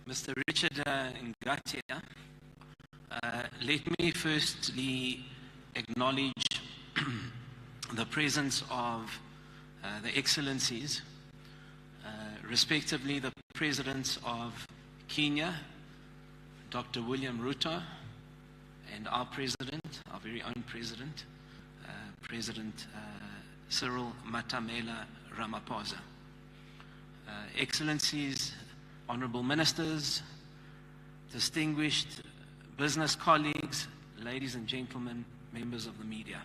Mr. Richard Ngatia, let me firstly acknowledge the presence of the Excellencies, respectively the Presidents of Kenya, Dr. William Ruto, and our President, our very own President, President Cyril Matamela Ramaphosa. Excellencies, Honorable Ministers, distinguished business colleagues, ladies and gentlemen, members of the media.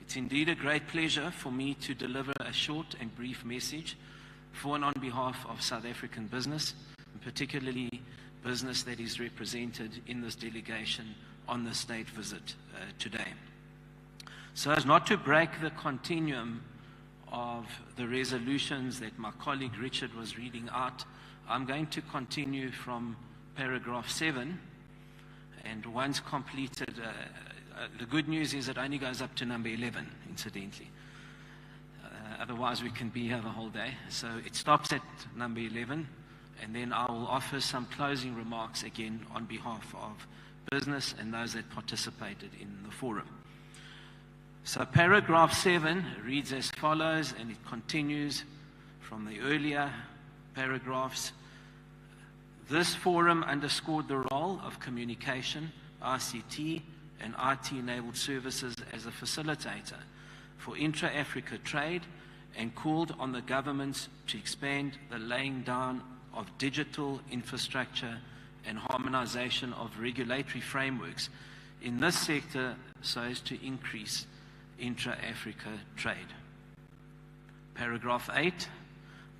It's indeed a great pleasure for me to deliver a short and brief message for and on behalf of South African business, and particularly business that is represented in this delegation on the state visit today. So as not to break the continuum of the resolutions that my colleague Richard was reading out, I'm going to continue from paragraph 7, and once completed, the good news is it only goes up to number 11, incidentally. Otherwise we can be here the whole day. So it stops at number 11, and then I will offer some closing remarks again on behalf of business and those that participated in the forum. So paragraph 7 reads as follows, and it continues from the earlier paragraphs. This forum underscored the role of communication, ICT, and IT-enabled services as a facilitator for intra-Africa trade, and called on the governments to expand the laying down of digital infrastructure and harmonization of regulatory frameworks in this sector so as to increase intra-Africa trade. Paragraph 8,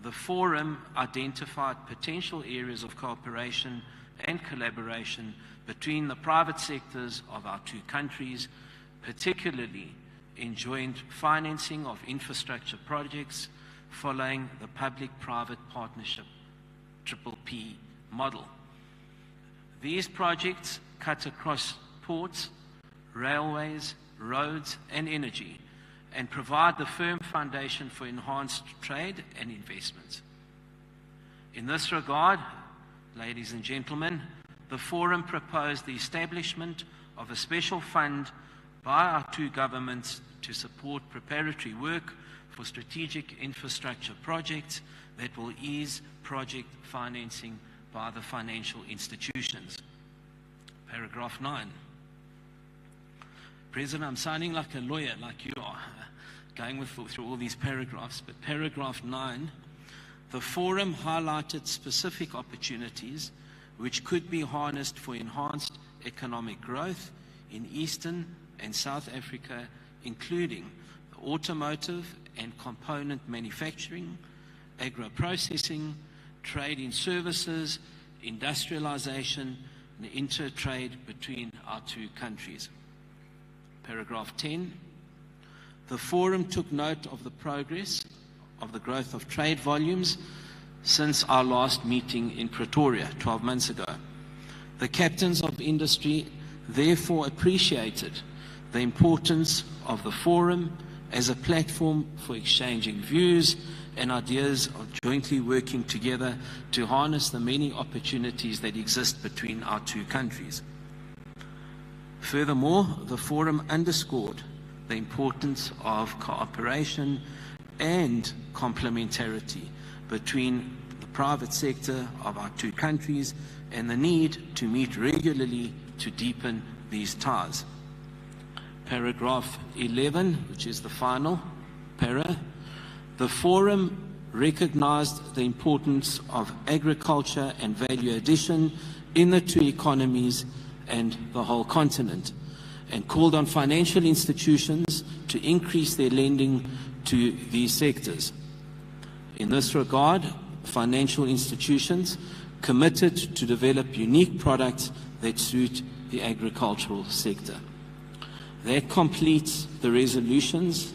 the forum identified potential areas of cooperation and collaboration between the private sectors of our two countries, particularly in joint financing of infrastructure projects following the public-private partnership PPP model. These projects cut across ports, railways, roads, and energy, and provide the firm foundation for enhanced trade and investments. In this regard, ladies and gentlemen, the forum proposed the establishment of a special fund by our two governments to support preparatory work for strategic infrastructure projects that will ease project financing by the financial institutions. Paragraph 9. President, I'm sounding like a lawyer, like you are, going through all these paragraphs, but paragraph 9, the forum highlighted specific opportunities which could be harnessed for enhanced economic growth in Eastern and South Africa, including the automotive and component manufacturing, agro-processing, trade in services, industrialization, and inter-trade between our two countries. Paragraph 10, the forum took note of the progress of the growth of trade volumes since our last meeting in Pretoria 12 months ago. The captains of industry therefore appreciated the importance of the forum as a platform for exchanging views and ideas of jointly working together to harness the many opportunities that exist between our two countries. Furthermore, the forum underscored the importance of cooperation and complementarity between the private sector of our two countries and the need to meet regularly to deepen these ties. Paragraph 11, which is the final para, the forum recognized the importance of agriculture and value addition in the two economies and the whole continent, and called on financial institutions to increase their lending to these sectors. In this regard, financial institutions committed to develop unique products that suit the agricultural sector. That completes the resolutions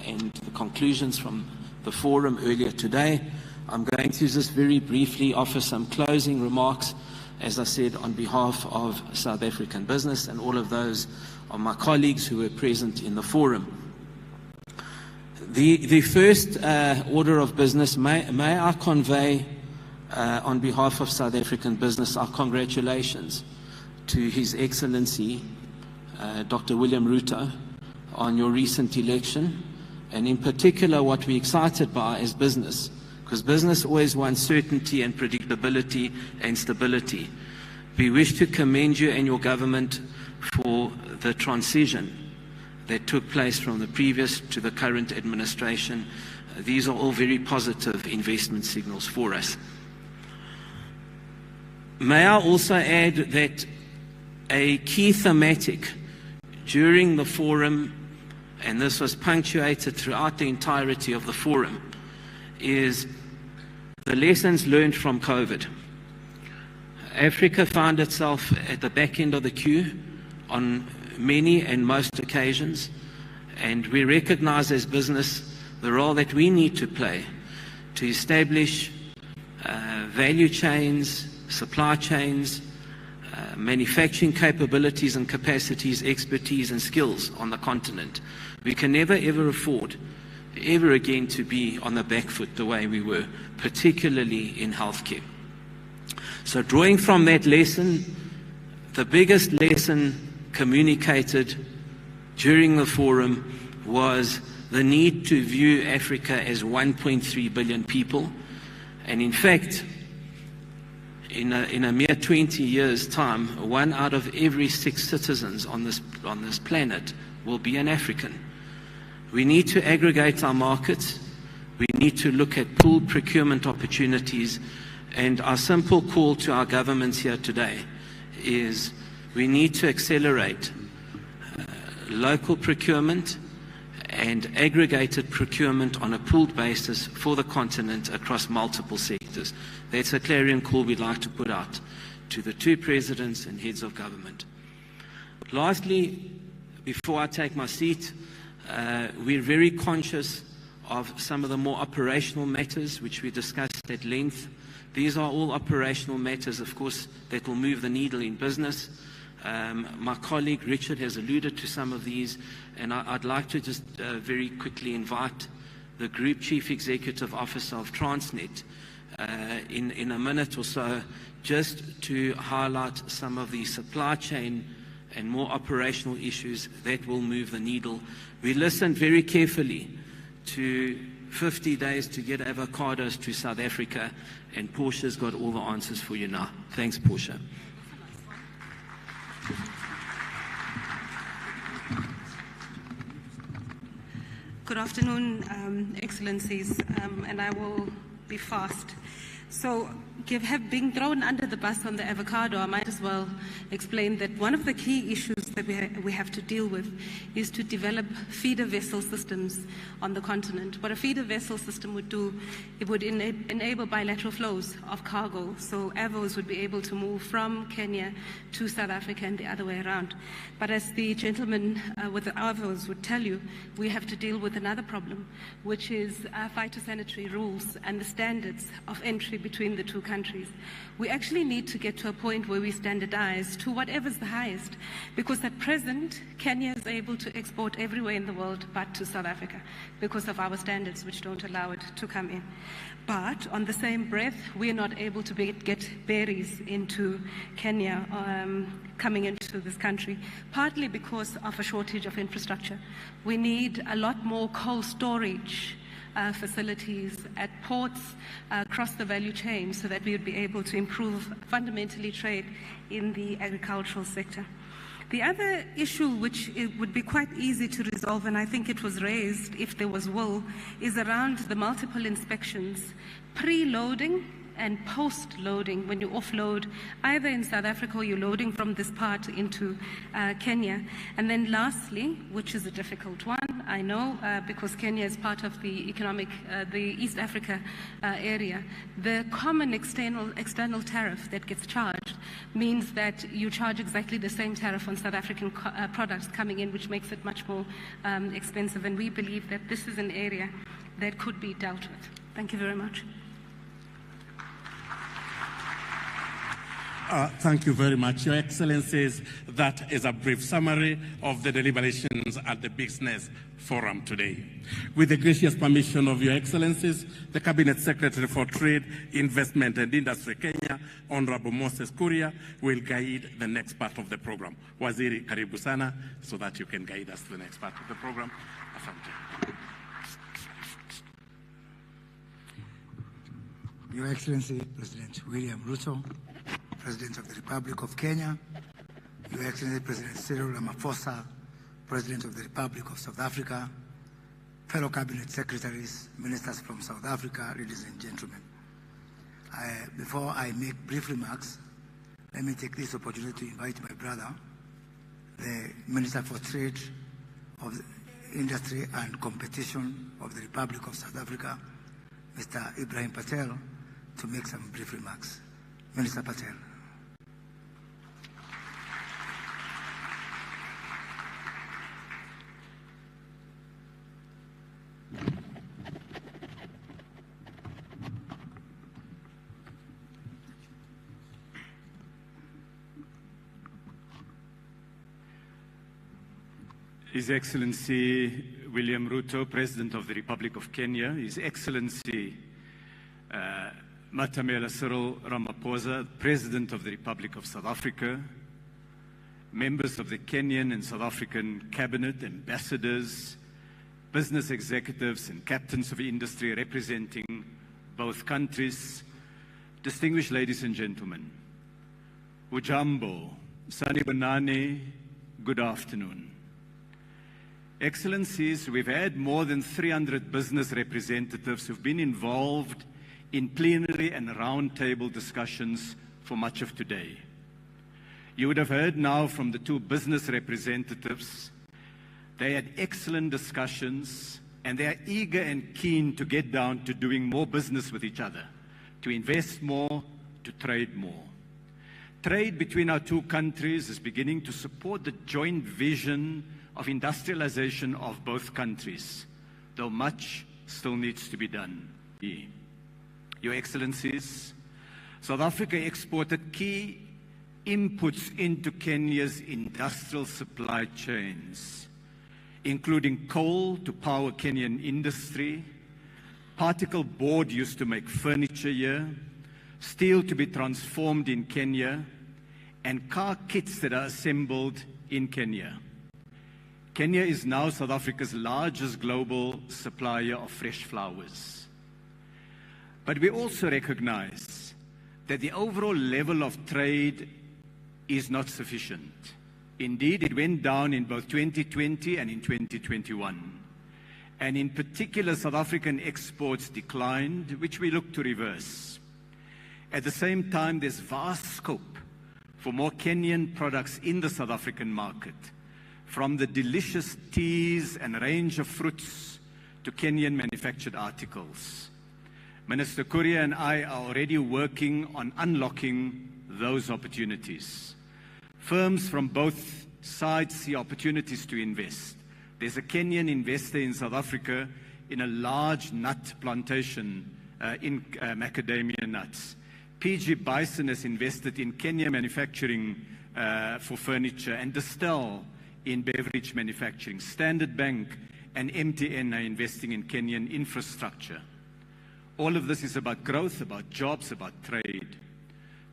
and the conclusions from the forum earlier today. I'm going to just very briefly offer some closing remarks, as I said, on behalf of South African business and all of those of my colleagues who were present in the forum. The first order of business, may I convey on behalf of South African business, our congratulations to His Excellency, Dr. William Ruto, on your recent election, and in particular what we're excited by is business, because business always wants certainty and predictability and stability. We wish to commend you and your government for the transition that took place from the previous to the current administration. These are all very positive investment signals for us. May I also add that a key thematic during the forum, and this was punctuated throughout the entirety of the forum, is the lessons learned from COVID. Africa found itself at the back end of the queue on many and most occasions, and we recognize as business the role that we need to play to establish value chains, supply chains, manufacturing capabilities and capacities, expertise and skills on the continent. We can never ever afford ever again to be on the back foot the way we were, particularly in healthcare. So drawing from that lesson, the biggest lesson communicated during the forum was the need to view Africa as 1.3 billion people. And in fact, in a mere 20 years' time, 1 out of every 6 citizens on this planet will be an African. We need to aggregate our markets. We need to look at pooled procurement opportunities. And our simple call to our governments here today is we need to accelerate local procurement and aggregated procurement on a pooled basis for the continent across multiple sectors. That's a clarion call we'd like to put out to the 2 presidents and heads of government. Lastly, before I take my seat, we're very conscious of some of the more operational matters which we discussed at length. These are all operational matters, of course, that will move the needle in business. My colleague Richard has alluded to some of these, and I'd like to just very quickly invite the Group Chief Executive Officer of Transnet in a minute or so, just to highlight some of the supply chain and more operational issues that will move the needle. We listened very carefully to 50 days to get avocados to South Africa, and Portia's got all the answers for you now. Thanks, Portia. Good afternoon, Excellencies, and I will be fast. So, being thrown under the bus on the avocado, I might as well explain that one of the key issues that we have to deal with is to develop feeder vessel systems on the continent. What a feeder vessel system would do, it would enable bilateral flows of cargo, so avos would be able to move from Kenya to South Africa and the other way around. But as the gentleman with the avos would tell you, we have to deal with another problem, which is phytosanitary rules and the standards of entry between the 2 countries. We actually need to get to a point where we standardize to whatever's the highest, because at present, Kenya is able to export everywhere in the world but to South Africa because of our standards which don't allow it to come in. But on the same breath, we are not able to get berries into Kenya coming into this country, partly because of a shortage of infrastructure. We need a lot more cold storage facilities at ports across the value chain so that we would be able to improve fundamentally trade in the agricultural sector. The other issue which it would be quite easy to resolve, and I think it was raised if there was will, is around the multiple inspections, pre-loading and post-loading, when you offload either in South Africa or you're loading from this part into Kenya. And then lastly, which is a difficult one, I know, because Kenya is part of the the East Africa area, the common external tariff that gets charged means that you charge exactly the same tariff on South African products coming in, which makes it much more expensive. And we believe that this is an area that could be dealt with. Thank you very much. Thank you very much, Your Excellencies. That is a brief summary of the deliberations at the Business Forum today. With the gracious permission of Your Excellencies, the Cabinet Secretary for Trade, Investment and Industry Kenya, Honorable Moses Kuria, will guide the next part of the program. Waziri, karibu sana, so that you can guide us to the next part of the program. Asante. Your Excellency, President William Ruto, President of the Republic of Kenya, Your Excellency President Cyril Ramaphosa, President of the Republic of South Africa, fellow Cabinet Secretaries, Ministers from South Africa, ladies and gentlemen. Before I make brief remarks, let me take this opportunity to invite my brother, the Minister for Trade, of Industry and Competition of the Republic of South Africa, Mr. Ibrahim Patel, to make some brief remarks. Minister Patel. His Excellency William Ruto, President of the Republic of Kenya, His Excellency Matamela Cyril Ramaphosa, President of the Republic of South Africa, members of the Kenyan and South African Cabinet, ambassadors, business executives and captains of industry representing both countries, distinguished ladies and gentlemen, Ujambo, Sanibonani, good afternoon. Excellencies, we've had more than 300 business representatives who've been involved in plenary and roundtable discussions for much of today. You would have heard now from the two business representatives. They had excellent discussions, and they are eager and keen to get down to doing more business with each other, to invest more, to trade more. Trade between our two countries is beginning to support the joint vision of industrialization of both countries, though much still needs to be done. Your Excellencies, South Africa exported key inputs into Kenya's industrial supply chains, including coal to power Kenyan industry, particle board used to make furniture here, steel to be transformed in Kenya, and car kits that are assembled in Kenya. Kenya is now South Africa's largest global supplier of fresh flowers. But we also recognize that the overall level of trade is not sufficient. Indeed, it went down in both 2020 and in 2021. And in particular, South African exports declined, which we look to reverse. At the same time, there's vast scope for more Kenyan products in the South African market, from the delicious teas and range of fruits to Kenyan manufactured articles. Minister Kuria and I are already working on unlocking those opportunities. Firms from both sides see opportunities to invest. There's a Kenyan investor in South Africa in a large nut plantation in macadamia nuts. PG Bison has invested in Kenya manufacturing for furniture, and Distel in beverage manufacturing. Standard Bank and MTN are investing in Kenyan infrastructure. All of this is about growth, about jobs, about trade.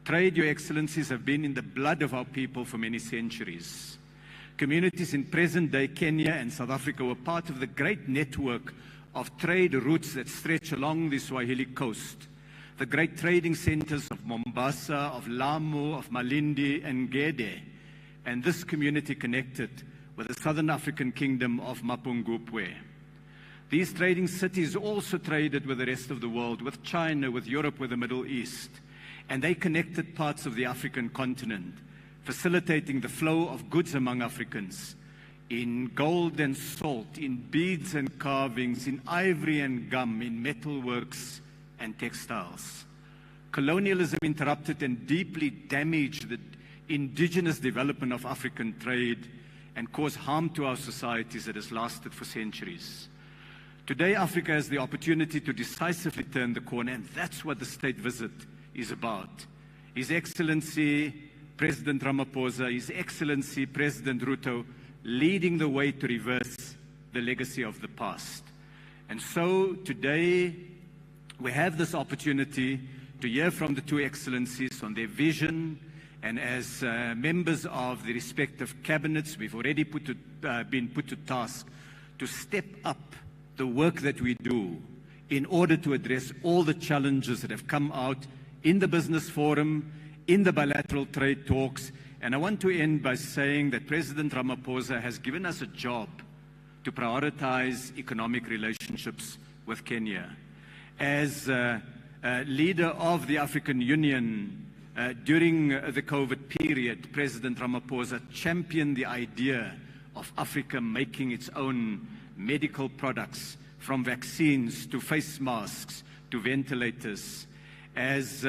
Trade, Your Excellencies, have been in the blood of our people for many centuries. Communities in present-day Kenya and South Africa were part of the great network of trade routes that stretch along the Swahili coast. The great trading centers of Mombasa, of Lamu, of Malindi and Gede. And this community connected with the Southern African kingdom of Mapungubwe. These trading cities also traded with the rest of the world, with China, with Europe, with the Middle East. And they connected parts of the African continent, facilitating the flow of goods among Africans in gold and salt, in beads and carvings, in ivory and gum, in metalworks and textiles. Colonialism interrupted and deeply damaged the indigenous development of African trade and caused harm to our societies that has lasted for centuries. Today, Africa has the opportunity to decisively turn the corner, and that's what the state visit is about. His Excellency President Ramaphosa, His Excellency President Ruto, leading the way to reverse the legacy of the past. And so today we have this opportunity to hear from the two excellencies on their vision, and as members of the respective cabinets, we've already been put to task to step up the work that we do in order to address all the challenges that have come out in the business forum, in the bilateral trade talks. And I want to end by saying that President Ramaphosa has given us a job to prioritize economic relationships with Kenya. As leader of the African Union during the COVID period, President Ramaphosa championed the idea of Africa making its own medical products, from vaccines to face masks to ventilators. As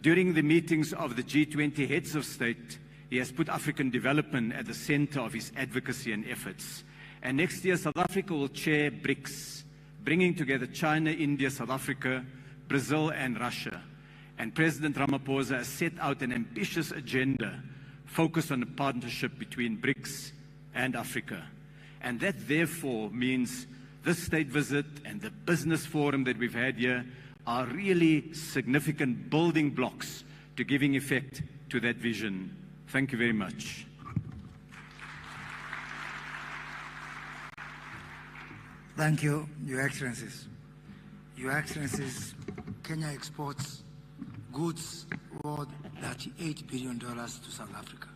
during the meetings of the G20 heads of state, he has put African development at the center of his advocacy and efforts. And next year, South Africa will chair BRICS, bringing together China, India, South Africa, Brazil, and Russia. And President Ramaphosa has set out an ambitious agenda focused on a partnership between BRICS and Africa. And that therefore means this state visit and the business forum that we've had here are really significant building blocks to giving effect to that vision. Thank you very much. Thank you, Your Excellencies. Your Excellencies, Kenya exports goods worth $38 billion to South Africa.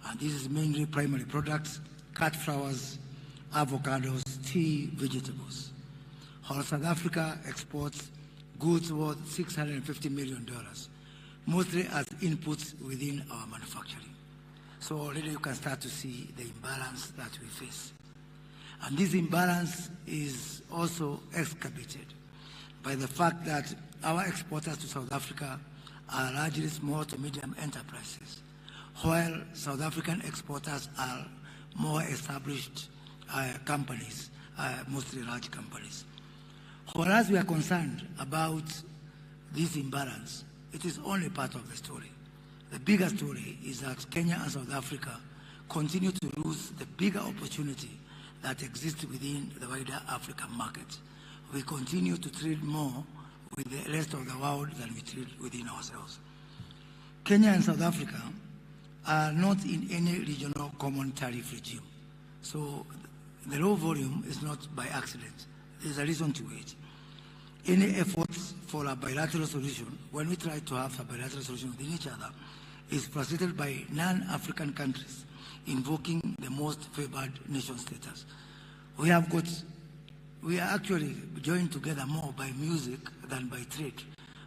And this is mainly primary products, cut flowers, avocados, tea, vegetables. While South Africa exports goods worth $650 million, mostly as inputs within our manufacturing. So already you can start to see the imbalance that we face. And this imbalance is also excavated by the fact that our exporters to South Africa are largely small to medium enterprises, while South African exporters are more established companies, mostly large companies. Whereas we are concerned about this imbalance, it is only part of the story. The bigger story is that Kenya and South Africa continue to lose the bigger opportunity that exists within the wider African market. We continue to trade more with the rest of the world than we trade within ourselves. Kenya and South Africa are not in any regional common tariff regime. So the low volume is not by accident. There's a reason to it. Any efforts for a bilateral solution, when we try to have a bilateral solution within each other, is frustrated by non-African countries invoking the most favored nation status. We are actually joined together more by music than by trade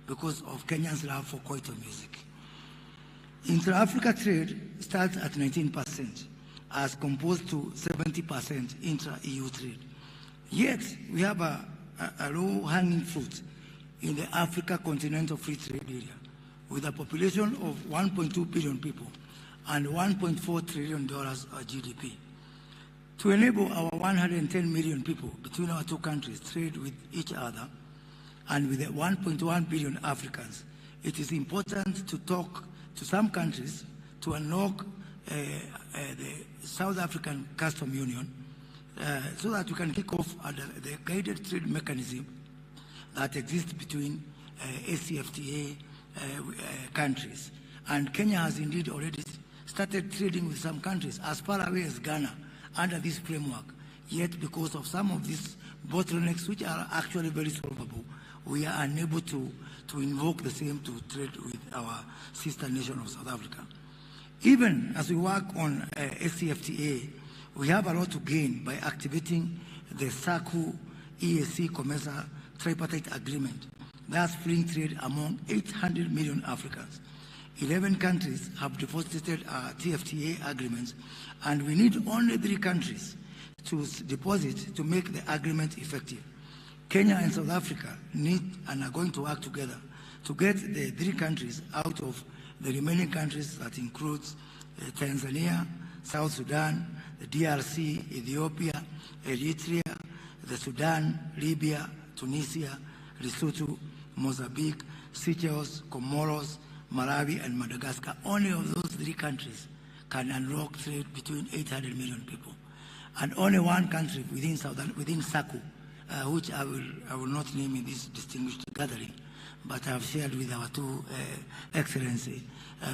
because of Kenyans' love for Kwaito music. Intra-Africa trade starts at 19% as composed to 70% intra-EU trade. Yet, we have a low-hanging fruit in the Africa Continental Free Trade Area with a population of 1.2 billion people and $1.4 trillion GDP. To enable our 110 million people between our two countries trade with each other and with the 1.1 billion Africans, it is important to talk to some countries to unlock the South African Custom Union so that we can kick off the guided trade mechanism that exists between ACFTA countries. And Kenya has indeed already started trading with some countries as far away as Ghana under this framework. Yet because of some of these bottlenecks, which are actually very solvable, we are unable to invoke the same to trade with our sister nation of South Africa. Even as we work on ACFTA, we have a lot to gain by activating the SACU EAC COMESA tripartite agreement, thus freeing trade among 800 million Africans. 11 countries have deposited TFTA agreements, and we need only 3 countries to deposit to make the agreement effective. Kenya and South Africa need and are going to work together to get the 3 countries out of the remaining countries that includes Tanzania, South Sudan, the DRC, Ethiopia, Eritrea, the Sudan, Libya, Tunisia, Lesotho, Mozambique, Seychelles, Comoros, Malawi, and Madagascar. Only of those three countries can unlock trade between 800 million people. And only one country within SACU, which I will not name in this distinguished gathering, but I have shared with our two excellencies,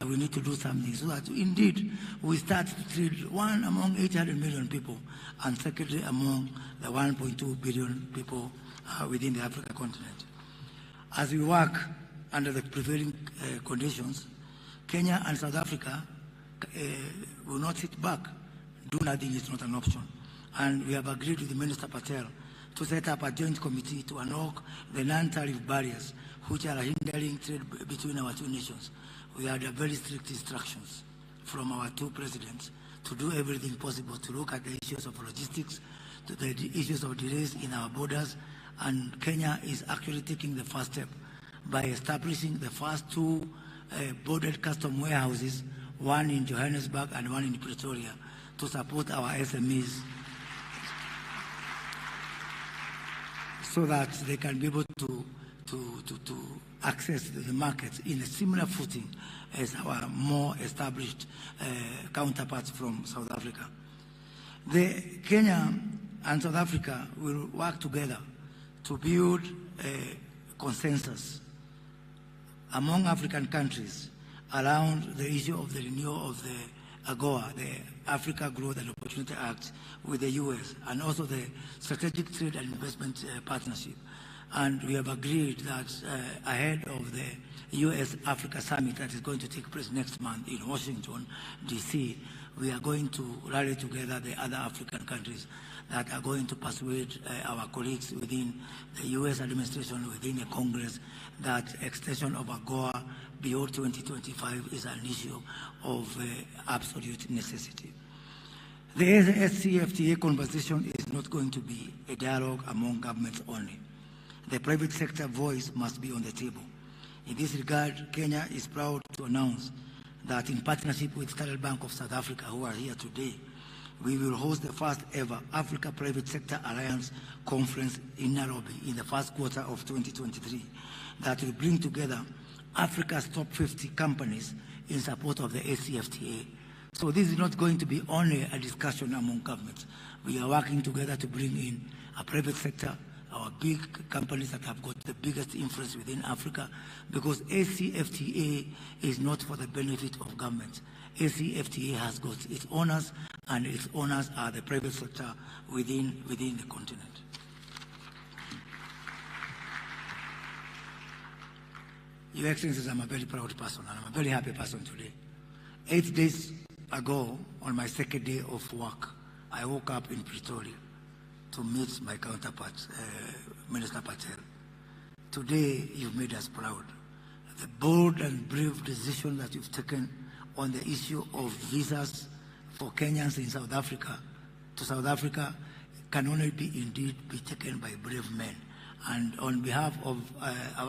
we need to do something so that indeed we start to trade one among 800 million people, and secondly among the 1.2 billion people within the African continent. As we work under the prevailing conditions, Kenya and South Africa will not sit back. Do nothing is not an option. And we have agreed with the Minister Patel to set up a joint committee to unlock the non-tariff barriers which are hindering trade between our two nations. We had very strict instructions from our two presidents to do everything possible to look at the issues of logistics, to the issues of delays in our borders, and Kenya is actually taking the first step by establishing the first two bordered custom warehouses, one in Johannesburg and one in Pretoria, to support our SMEs so that they can be able to access the markets in a similar footing as our more established counterparts from South Africa. Kenya and South Africa will work together to build a consensus among African countries around the issue of the renewal of the AGOA, the Africa Growth and Opportunity Act, with the US, and also the Strategic Trade and Investment Partnership. And we have agreed that ahead of the US-Africa Summit that is going to take place next month in Washington, D.C., we are going to rally together the other African countries that are going to persuade our colleagues within the US administration, within the Congress, that extension of AGOA beyond 2025 is an issue of absolute necessity. The SCFTA conversation is not going to be a dialogue among governments only. The private sector voice must be on the table. In this regard, Kenya is proud to announce that in partnership with Standard Bank of South Africa, who are here today, we will host the first ever Africa Private Sector Alliance Conference in Nairobi in the first quarter of 2023 that will bring together Africa's top 50 companies in support of the ACFTA. So this is not going to be only a discussion among governments. We are working together to bring in a private sector, our big companies that have got the biggest influence within Africa, because ACFTA is not for the benefit of governments. ACFTA has got its owners, and its owners are the private sector within the continent. Your Excellencies, I'm a very proud person, and I'm a very happy person today. 8 days ago, on my second day of work, I woke up in Pretoria to meet my counterpart, Minister Patel. Today, you've made us proud. The bold and brave decision that you've taken on the issue of visas for Kenyans in South Africa to South Africa can only be indeed be taken by brave men. And on behalf of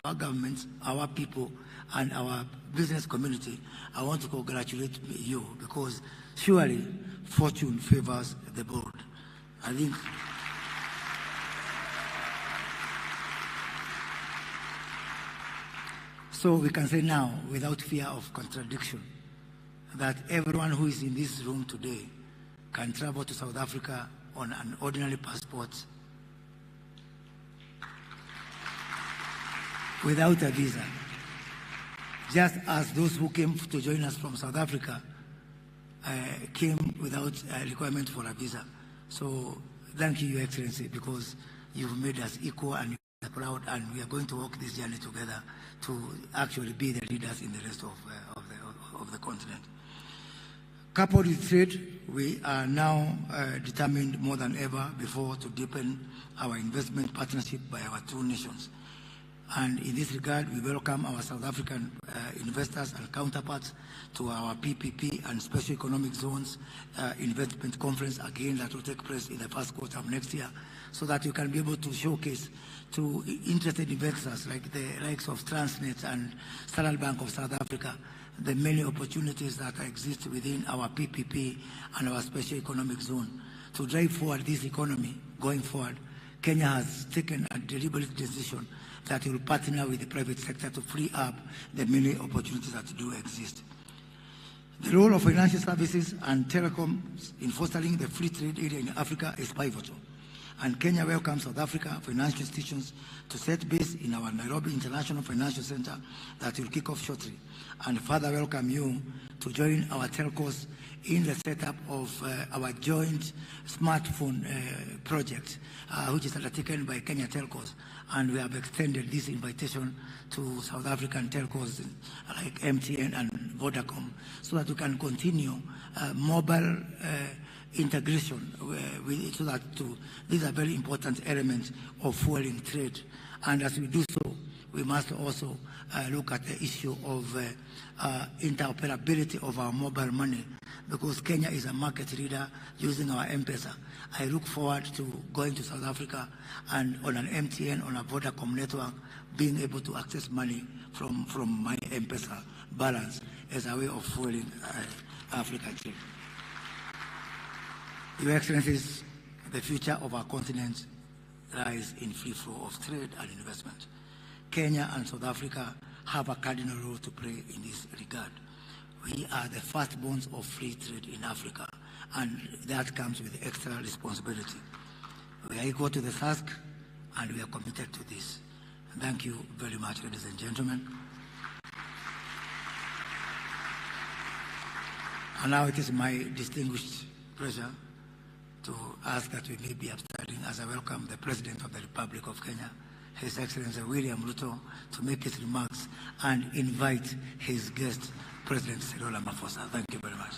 our governments, our people, and our business community, I want to congratulate you, because surely fortune favors the bold. I think so we can say now, without fear of contradiction, that everyone who is in this room today can travel to South Africa on an ordinary passport without a visa, just as those who came to join us from South Africa came without a requirement for a visa. So thank you, Your Excellency, because you've made us equal and proud, and we are going to walk this journey together to actually be the leaders in the rest of the continent. Coupled with trade, we are now determined more than ever before to deepen our investment partnership by our two nations. And in this regard, we welcome our South African investors and counterparts to our PPP and Special Economic Zones investment conference, again, that will take place in the first quarter of next year, so that you can be able to showcase to interested investors like the likes of Transnet and Standard Bank of South Africa the many opportunities that exist within our PPP and our Special Economic Zone. To drive forward this economy going forward, Kenya has taken a deliberate decision that will partner with the private sector to free up the many opportunities that do exist. The role of financial services and telecoms in fostering the free trade area in Africa is pivotal, and Kenya welcomes South Africa financial institutions to set base in our Nairobi International Financial Center that will kick off shortly, and further welcome you to join our telcos in the setup of our joint smartphone project, which is undertaken by Kenya Telcos. And we have extended this invitation to South African telcos like MTN and Vodacom, so that we can continue mobile integration so that these are very important elements of fueling trade. And as we do so, we must also look at the issue of interoperability of our mobile money, because Kenya is a market leader using our M-Pesa. I look forward to going to South Africa and on an MTN, on a Vodacom network, being able to access money from my M-Pesa balance as a way of fueling African trade. Your Excellencies, the future of our continent lies in free flow of trade and investment. Kenya and South Africa have a cardinal role to play in this regard. We are the firstborns of free trade in Africa, and that comes with extra responsibility. We are equal to the task, and we are committed to this. Thank you very much, ladies and gentlemen. And now it is my distinguished pleasure to ask that we may be abstaining as I welcome the President of the Republic of Kenya, His Excellency William Ruto, to make his remarks and invite his guest, President Cyril Ramaphosa. Thank you very much.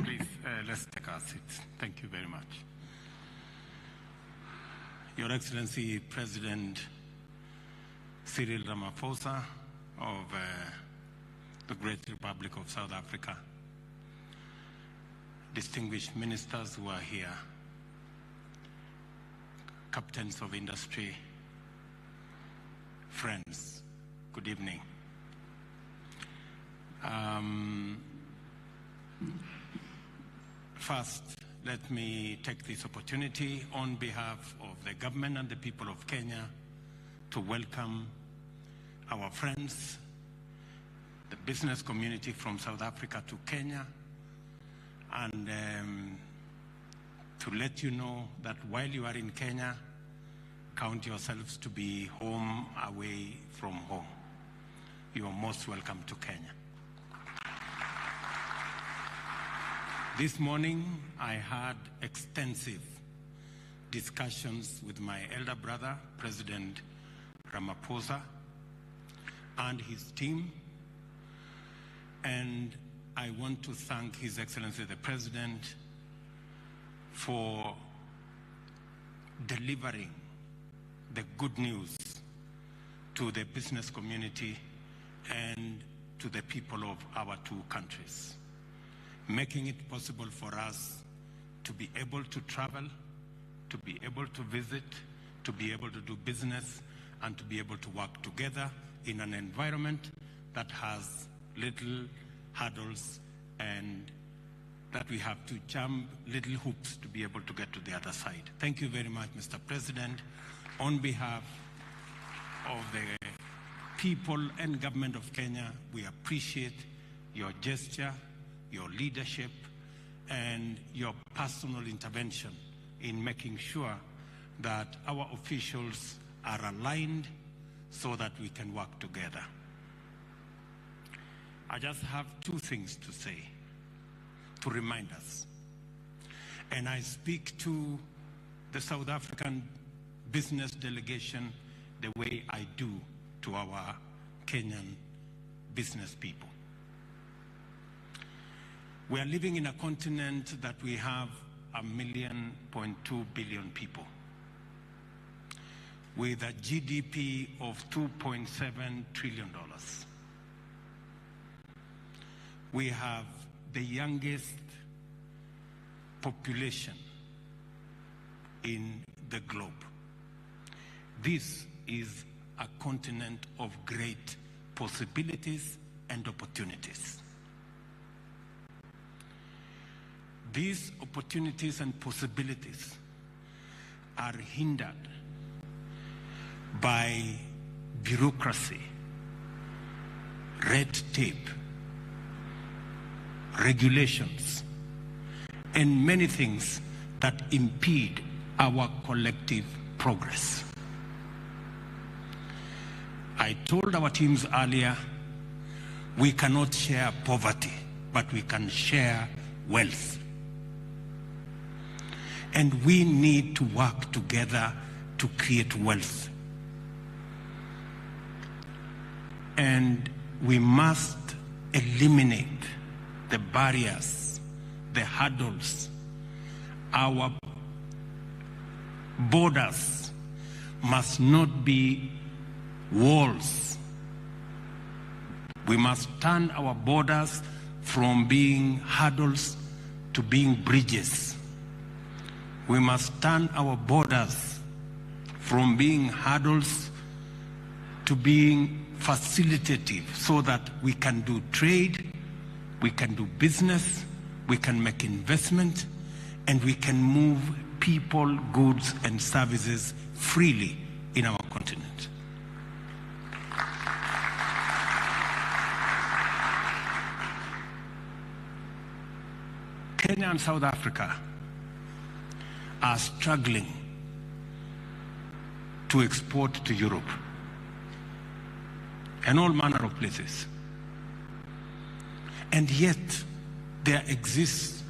Please, let's take our seats. Thank you very much. Your Excellency, President Cyril Ramaphosa of the Great Republic of South Africa, distinguished ministers who are here, captains of industry, friends, good evening. First, let me take this opportunity on behalf of the government and the people of Kenya to welcome our friends, the business community from South Africa to Kenya, and to let you know that while you are in Kenya, count yourselves to be home away from home. You are most welcome to Kenya. This morning, I had extensive discussions with my elder brother, President Ramaphosa, and his team, and I want to thank His Excellency the President for delivering the good news to the business community and to the people of our two countries, making it possible for us to be able to travel, to be able to visit, to be able to do business, and to be able to work together in an environment that has little hurdles and that we have to jump little hoops to be able to get to the other side. Thank you very much, Mr. President. On behalf of the people and government of Kenya, we appreciate your gesture, your leadership, and your personal intervention in making sure that our officials are aligned so that we can work together. I just have two things to say to remind us. And I speak to the South African business delegation the way I do to our Kenyan business people. We are living in a continent that we have 1.2 billion people, with a GDP of $2.7 trillion. We have the youngest population in the globe. This is a continent of great possibilities and opportunities. these opportunities and possibilities are hindered by bureaucracy, red tape, regulations, and many things that impede our collective progress. I told our teams earlier, we cannot share poverty, but we can share wealth. And we need to work together to create wealth. And we must eliminate the barriers, the hurdles. Our borders must not be walls. We must turn our borders from being hurdles to being bridges. We must turn our borders from being hurdles to being facilitative, so that we can do trade, we can do business, we can make investment, and we can move people, goods, and services freely in our continent. Kenya and South Africa are struggling to export to Europe and all manner of places. And yet, there exists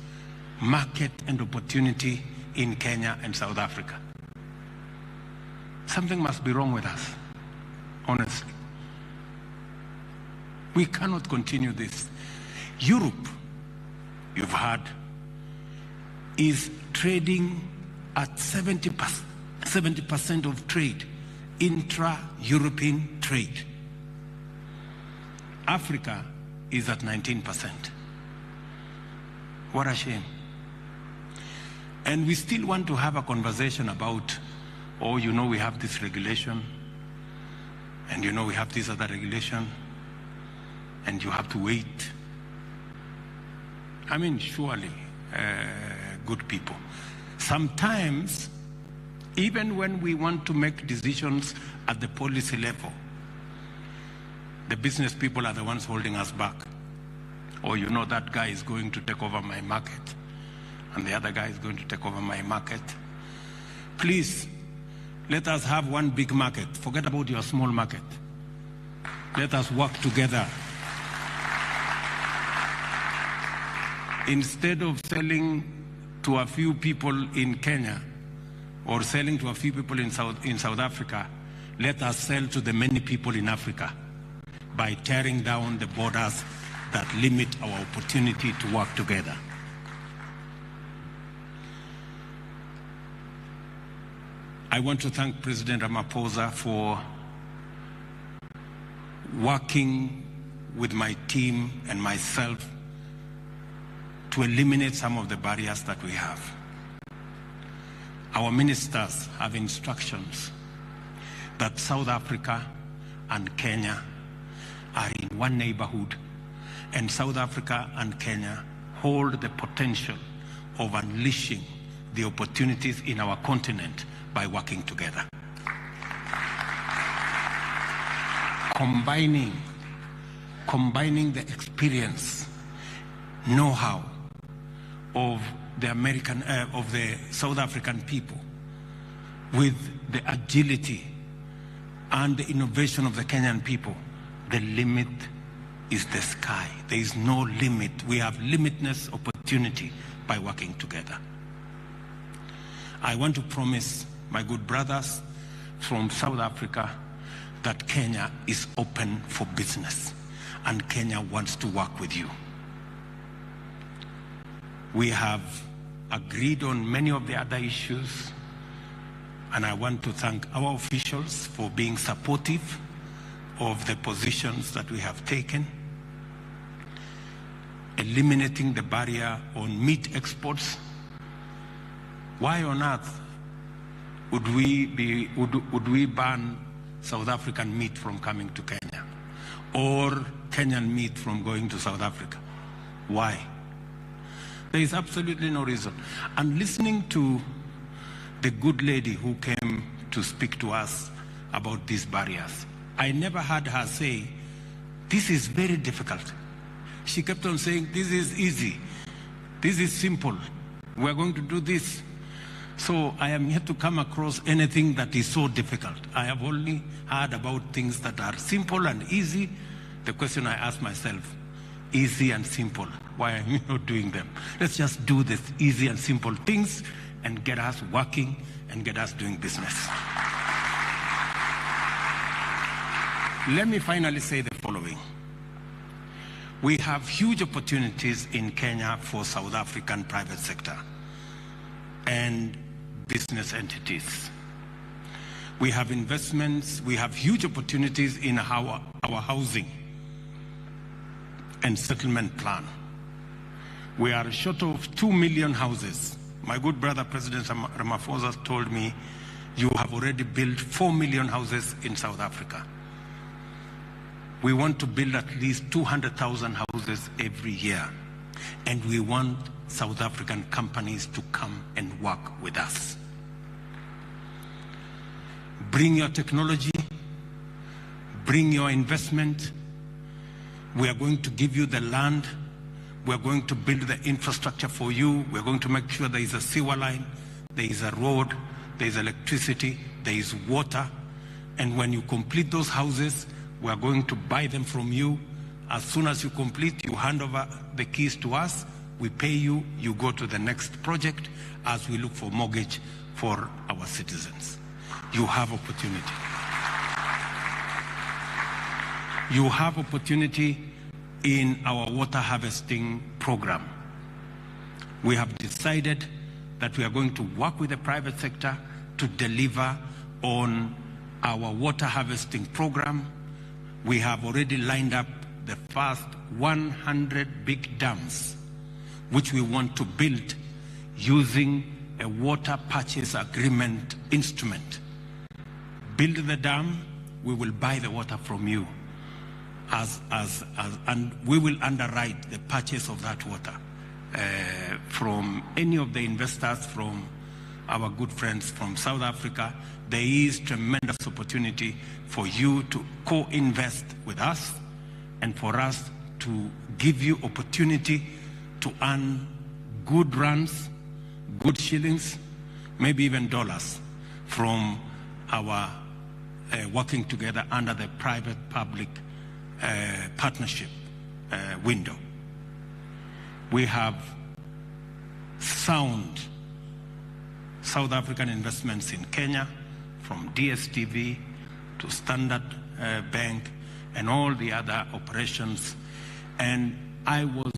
market and opportunity in Kenya and South Africa. Something must be wrong with us, honestly. We cannot continue this. Europe, you've heard, is trading at 70% of trade, intra-European trade. Africa is at 19%. What a shame. And we still want to have a conversation about, oh, you know, we have this regulation, and you know, we have this other regulation, and you have to wait. I mean, surely, good people. Sometimes, even when we want to make decisions at the policy level, the business people are the ones holding us back. Or, you know, that guy is going to take over my market, and the other guy is going to take over my market. Please, let us have one big market. Forget about your small market. Let us work together. Instead of selling to a few people in Kenya or selling to a few people in South Africa, let us sell to the many people in Africa by tearing down the borders that limit our opportunity to work together. I want to thank President Ramaphosa for working with my team and myself to eliminate some of the barriers that we have. Our ministers have instructions that South Africa and Kenya are in one neighborhood, and South Africa and Kenya hold the potential of unleashing the opportunities in our continent by working together. Combining the experience, know-how of the South African people with the agility and the innovation of the Kenyan people. The limit is the sky. There is no limit. We have limitless opportunity by working together. I want to promise my good brothers from South Africa that Kenya is open for business and Kenya wants to work with you. We have agreed on many of the other issues, and I want to thank our officials for being supportive of the positions that we have taken. Eliminating the barrier on meat exports. Why on earth would we ban South African meat from coming to Kenya, or Kenyan meat from going to South Africa? Why? There is absolutely no reason. And listening to the good lady who came to speak to us about these barriers, I never heard her say, this is very difficult. She kept on saying, this is easy. This is simple. We're going to do this. So I am yet to come across anything that is so difficult. I have only heard about things that are simple and easy. The question I ask myself, easy and simple, why am I not doing them? Let's just do this easy and simple things and get us working and get us doing business. Let me finally say the following. We have huge opportunities in Kenya for South African private sector and business entities. We have investments, we have huge opportunities in our housing and settlement plan. We are short of 2 million houses. My good brother, President Ramaphosa, told me you have already built 4 million houses in South Africa. We want to build at least 200,000 houses every year. And we want South African companies to come and work with us. Bring your technology, bring your investment. We are going to give you the land. We are going to build the infrastructure for you. We are going to make sure there is a sewer line, there is a road, there is electricity, there is water. And when you complete those houses, we are going to buy them from you. As soon as you complete, you hand over the keys to us. We pay you, you go to the next project as we look for mortgage for our citizens. You have opportunity. You have opportunity in our water harvesting program. We have decided that we are going to work with the private sector to deliver on our water harvesting program. We have already lined up the first 100 big dams, which we want to build using a water purchase agreement instrument. Build the dam, we will buy the water from you, and we will underwrite the purchase of that water from any of the investors, from our good friends from South Africa. There is tremendous opportunity for you to co-invest with us and for us to give you opportunity to earn good runs, good shillings, maybe even dollars from our working together under the private-public partnership window. We have sound South African investments in Kenya, from DSTV to Standard Bank and all the other operations. And I was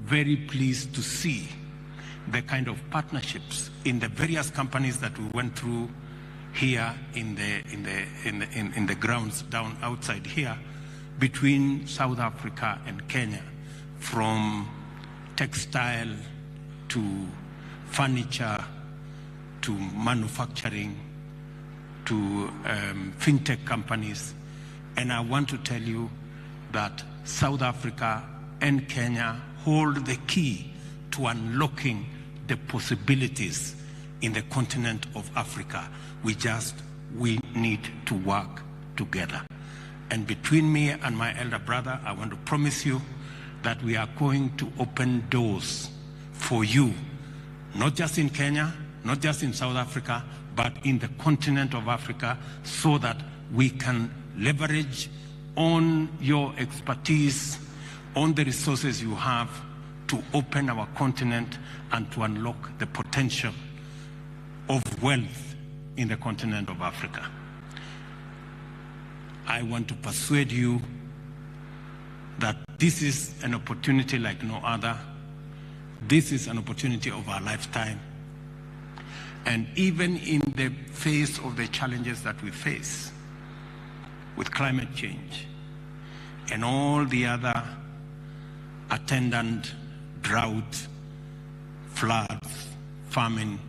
very pleased to see the kind of partnerships in the various companies that we went through here in the grounds down outside here between South Africa and Kenya, from textile to furniture to manufacturing to fintech companies. And I want to tell you that South Africa and Kenya hold the key to unlocking the possibilities in the continent of Africa. We need to work together. And between me and my elder brother, I want to promise you that we are going to open doors for you, not just in Kenya, not just in South Africa, but in the continent of Africa, so that we can leverage on your expertise, on the resources you have to open our continent and to unlock the potential of wealth in the continent of Africa. I want to persuade you that this is an opportunity like no other. This is an opportunity of our lifetime. And even in the face of the challenges that we face with climate change and all the other attendant drought, floods, famine,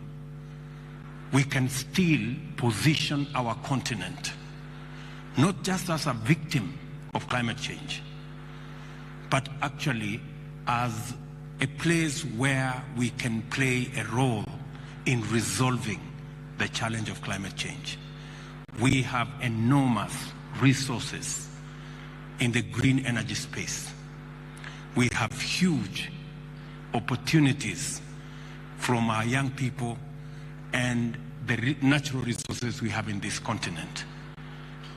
we can still position our continent not just as a victim of climate change, but actually as a place where we can play a role in resolving the challenge of climate change. We have enormous resources in the green energy space. We have huge opportunities from our young people and the natural resources we have in this continent.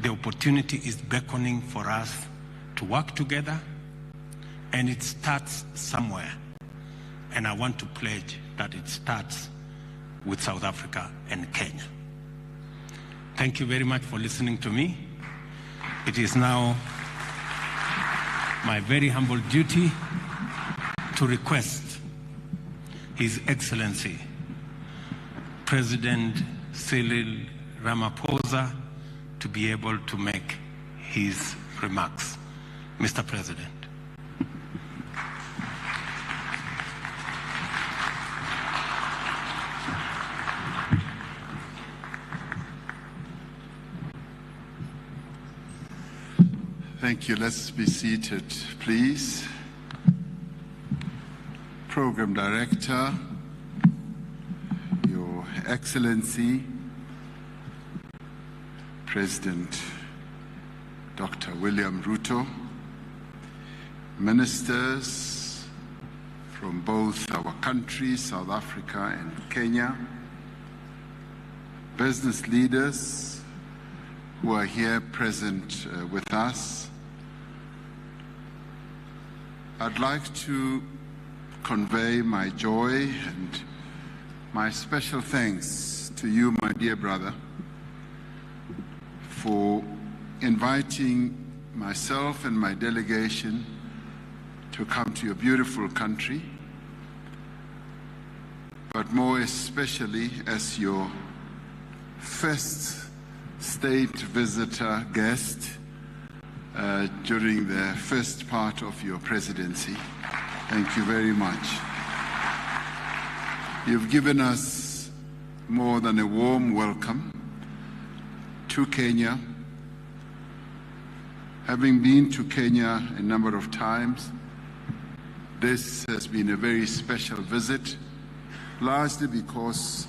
The opportunity is beckoning for us to work together, and it starts somewhere. And I want to pledge that it starts with South Africa and Kenya. Thank you very much for listening to me. It is now my very humble duty to request His Excellency President Cyril Ramaphosa to be able to make his remarks. Mr. President. Thank you. Let's be seated, please. Program Director, Your Excellency, President Dr. William Ruto, ministers from both our countries, South Africa and Kenya, business leaders who are here present with us. I'd like to convey my joy and my special thanks to you, my dear brother, for inviting myself and my delegation to come to your beautiful country, but more especially as your first state visitor guest during the first part of your presidency. Thank you very much. You've given us more than a warm welcome to Kenya. Having been to Kenya a number of times, this has been a very special visit, largely because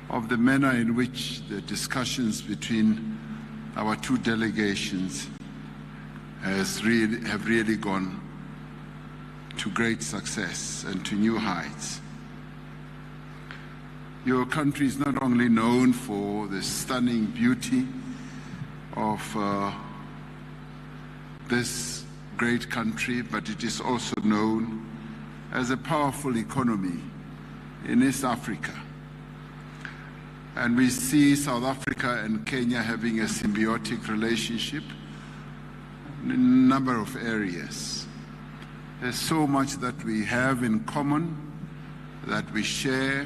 of the manner in which the discussions between our two delegations have really gone to great success and to new heights. Your country is not only known for the stunning beauty of this great country, but it is also known as a powerful economy in East Africa. And we see South Africa and Kenya having a symbiotic relationship in a number of areas. There's so much that we have in common, that we share.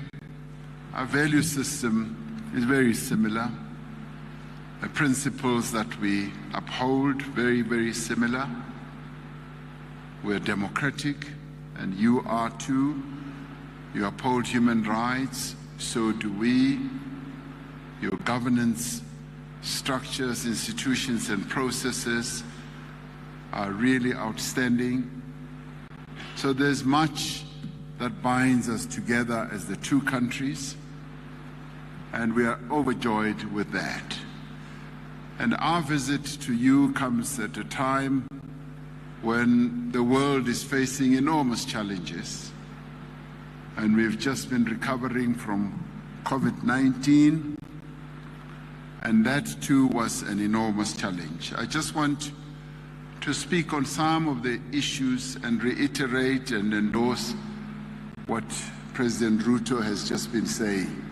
Our value system is very similar. The principles that we uphold, very, very similar. We're democratic, and you are too. You uphold human rights, so do we. Your governance structures, institutions, and processes are really outstanding. So there's much that binds us together as the two countries, and we are overjoyed with that. And our visit to you comes at a time when the world is facing enormous challenges, and we've just been recovering from COVID-19, and that too was an enormous challenge. I just want to speak on some of the issues and reiterate and endorse what President Ruto has just been saying,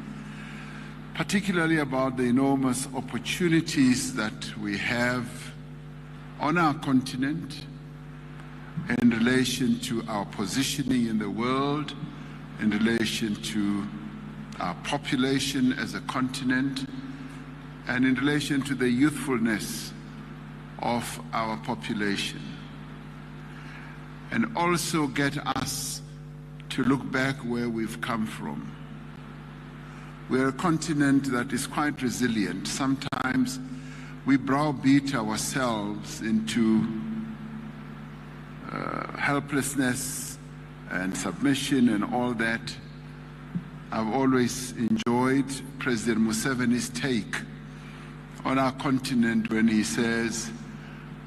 particularly about the enormous opportunities that we have on our continent in relation to our positioning in the world, in relation to our population as a continent, and in relation to the youthfulness of our population. And also get us to look back where we've come from. We're a continent that is quite resilient. Sometimes we browbeat ourselves into helplessness and submission and all that. I've always enjoyed President Museveni's take on our continent when he says,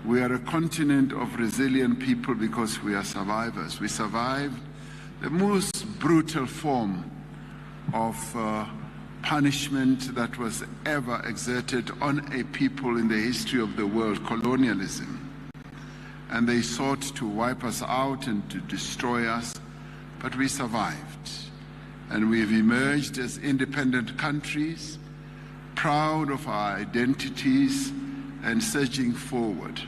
we are a continent of resilient people because we are survivors. We survived the most brutal form of punishment that was ever exerted on a people in the history of the world, colonialism. And they sought to wipe us out and to destroy us, but we survived. And we've emerged as independent countries, proud of our identities and surging forward.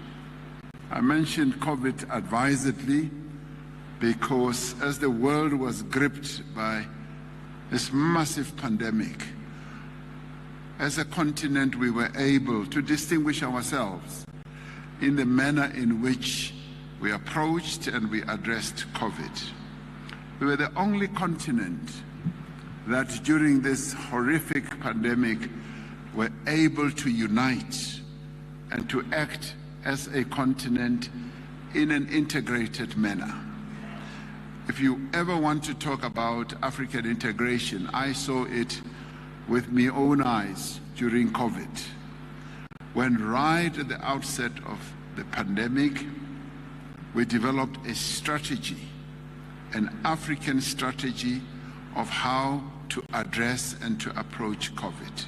I mentioned COVID advisedly because as the world was gripped by this massive pandemic, as a continent we were able to distinguish ourselves in the manner in which we approached and we addressed COVID. We were the only continent that during this horrific pandemic were able to unite and to act as a continent in an integrated manner. If you ever want to talk about African integration, I saw it with my own eyes during COVID, when right at the outset of the pandemic, we developed a strategy, an African strategy of how to address and to approach COVID.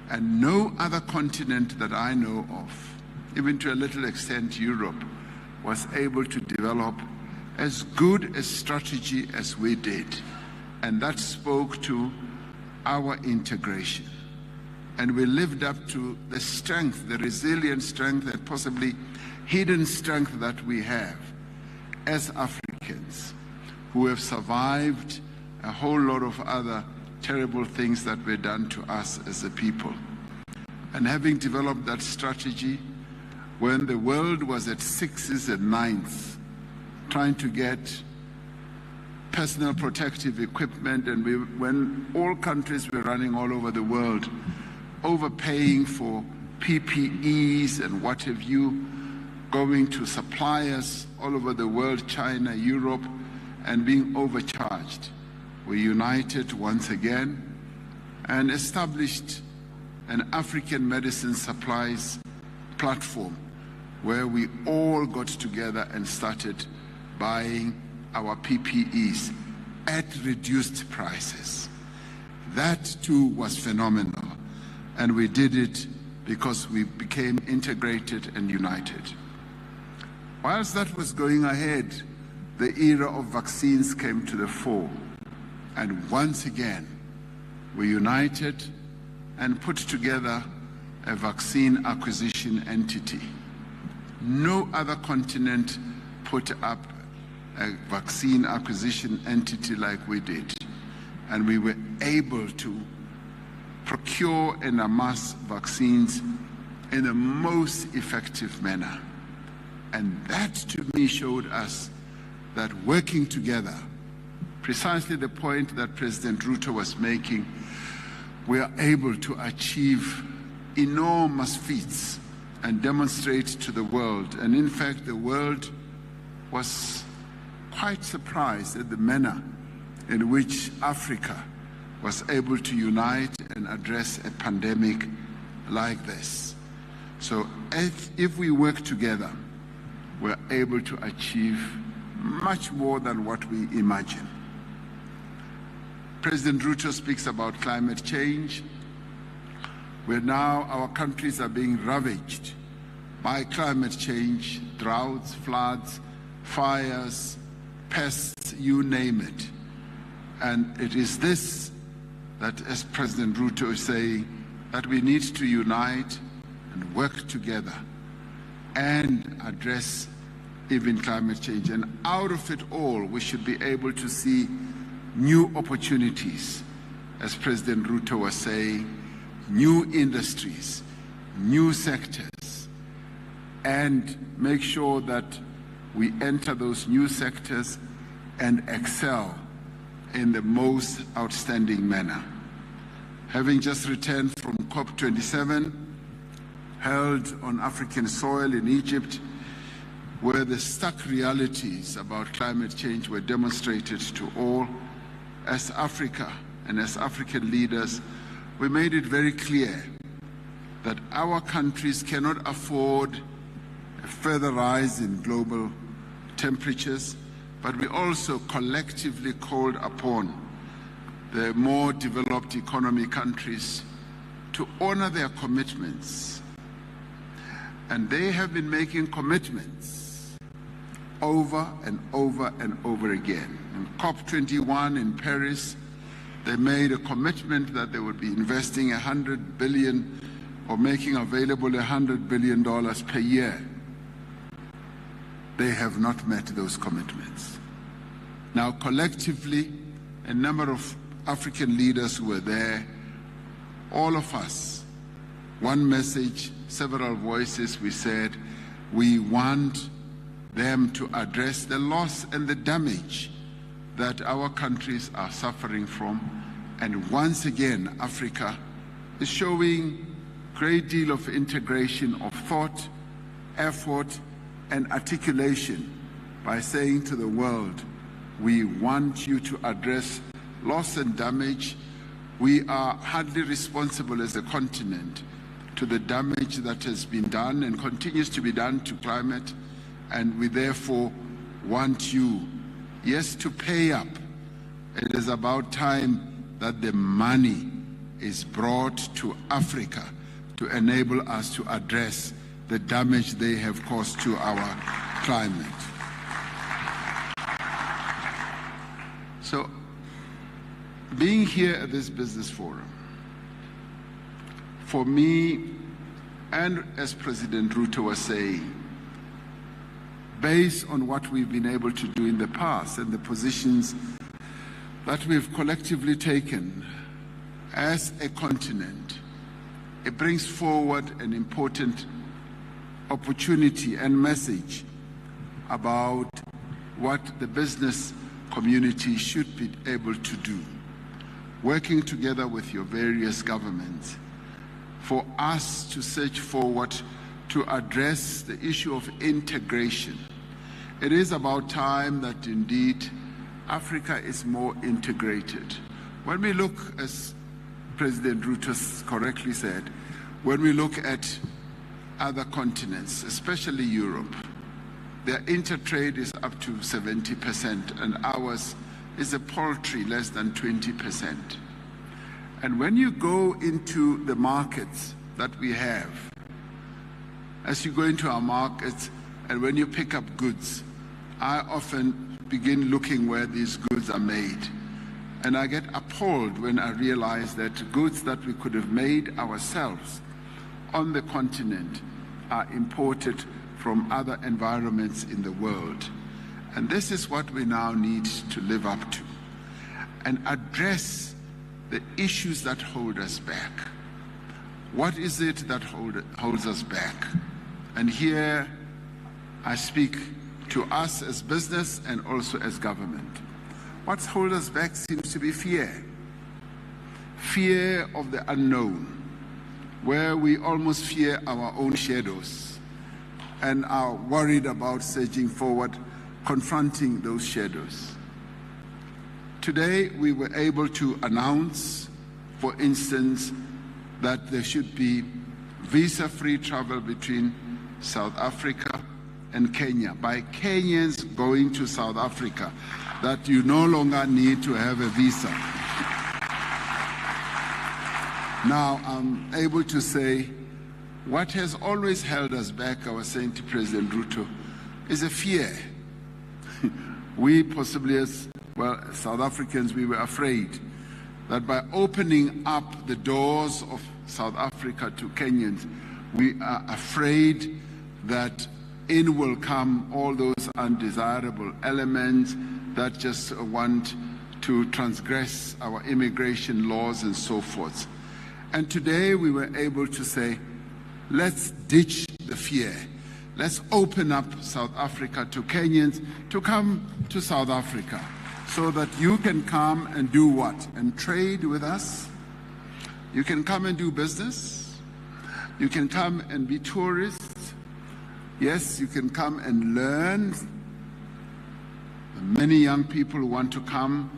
And no other continent that I know of, even to a little extent Europe, was able to develop as good a strategy as we did. And that spoke to our integration. And we lived up to the strength, the resilient strength, and possibly hidden strength that we have as Africans who have survived a whole lot of other terrible things that were done to us as a people. And having developed that strategy, when the world was at sixes and ninths, trying to get personal protective equipment, and when all countries were running all over the world, overpaying for PPEs and what have you, going to suppliers all over the world, China, Europe, and being overcharged. We united once again and established an African medicine supplies platform where we all got together and started buying our PPEs at reduced prices. That too was phenomenal, and we did it because we became integrated and united. Whilst that was going ahead, the era of vaccines came to the fore, and once again we united and put together a vaccine acquisition entity. No other continent put up a vaccine acquisition entity like we did, and we were able to procure and amass vaccines in the most effective manner. And that to me showed us that working together, precisely the point that President Ruto was making, we are able to achieve enormous feats and demonstrate to the world. And in fact, the world was quite surprised at the manner in which Africa was able to unite and address a pandemic like this. So if we work together, we're able to achieve much more than what we imagine. President Ruto speaks about climate change, where now our countries are being ravaged by climate change, droughts, floods, fires, pests, you name it. And it is this that, as President Ruto is saying, that we need to unite and work together and address even climate change. And out of it all, we should be able to see new opportunities, as President Ruto was saying, new industries, new sectors, and make sure that we enter those new sectors and excel in the most outstanding manner. Having just returned from COP27, held on African soil in Egypt, where the stark realities about climate change were demonstrated to all. As Africa and as African leaders, we made it very clear that our countries cannot afford a further rise in global temperatures, but we also collectively called upon the more developed economy countries to honor their commitments. And they have been making commitments over and over and over again. In COP21 in Paris, they made a commitment that they would be investing $100 billion or making available $100 billion per year. They have not met those commitments. Now, collectively, a number of African leaders who were there, all of us, one message, several voices, we said, we want them to address the loss and the damage that our countries are suffering from. And once again, Africa is showing a great deal of integration of thought, effort, and articulation by saying to the world, we want you to address loss and damage. We are hardly responsible as a continent to the damage that has been done and continues to be done to climate, and we therefore want you, yes, to pay up. It is about time that the money is brought to Africa to enable us to address the damage they have caused to our climate. So, being here at this business forum, for me, and as President Ruto was saying, based on what we've been able to do in the past and the positions that we've collectively taken as a continent, it brings forward an important opportunity and message about what the business community should be able to do, working together with your various governments, for us to search forward to address the issue of integration. It is about time that indeed Africa is more integrated. When we look, as President Ruto correctly said, when we look at other continents, especially Europe, their intertrade is up to 70%, and ours is a paltry less than 20%. And when you go into the markets that we have, as you go into our markets and when you pick up goods, I often begin looking where these goods are made. And I get appalled when I realize that goods that we could have made ourselves on the continent are imported from other environments in the world. And this is what we now need to live up to and address the issues that hold us back. What is it that holds us back? And here I speak to us as business and also as government. What's holding us back seems to be fear. Fear of the unknown, where we almost fear our own shadows and are worried about surging forward, confronting those shadows. Today, we were able to announce, for instance, that there should be visa-free travel between South Africa and Kenya, by Kenyans going to South Africa, that you no longer need to have a visa. Now, I'm able to say, what has always held us back, I was saying to President Ruto, is a fear. We possibly, as well, South Africans, we were afraid that by opening up the doors of South Africa to Kenyans, we are afraid that in will come all those undesirable elements that just want to transgress our immigration laws and so forth. And today we were able to say, let's ditch the fear. Let's open up South Africa to Kenyans to come to South Africa so that you can come and do what? And trade with us. You can come and do business. You can come and be tourists. Yes, you can come and learn. Many young people who want to come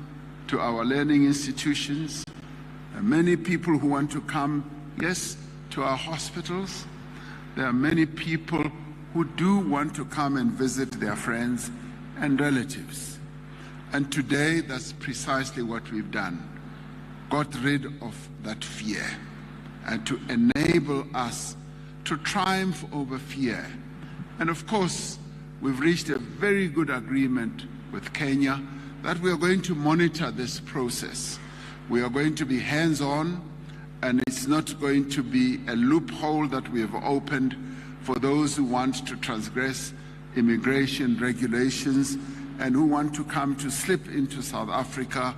to our learning institutions. Many people who want to come, yes, to our hospitals. There are many people who do want to come and visit their friends and relatives. And today, that's precisely what we've done. Got rid of that fear and to enable us to triumph over fear. And of course, we've reached a very good agreement with Kenya that we are going to monitor this process. We are going to be hands-on, and it's not going to be a loophole that we have opened for those who want to transgress immigration regulations and who want to come to slip into South Africa